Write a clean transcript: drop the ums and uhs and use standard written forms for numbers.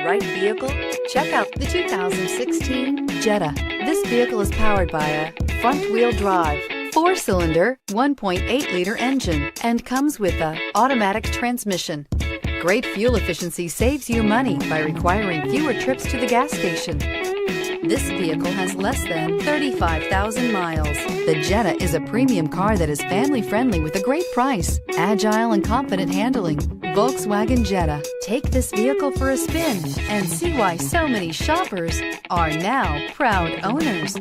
right vehicle? Check out the 2016 Jetta. This vehicle is powered by a front-wheel drive, 4-cylinder, 1.8-liter engine, and comes with an automatic transmission. Great fuel efficiency saves you money by requiring fewer trips to the gas station. This vehicle has less than 35,000 miles. The Jetta is a premium car that is family-friendly with a great price, agile and confident handling. Volkswagen Jetta. Take this vehicle for a spin and see why so many shoppers are now proud owners.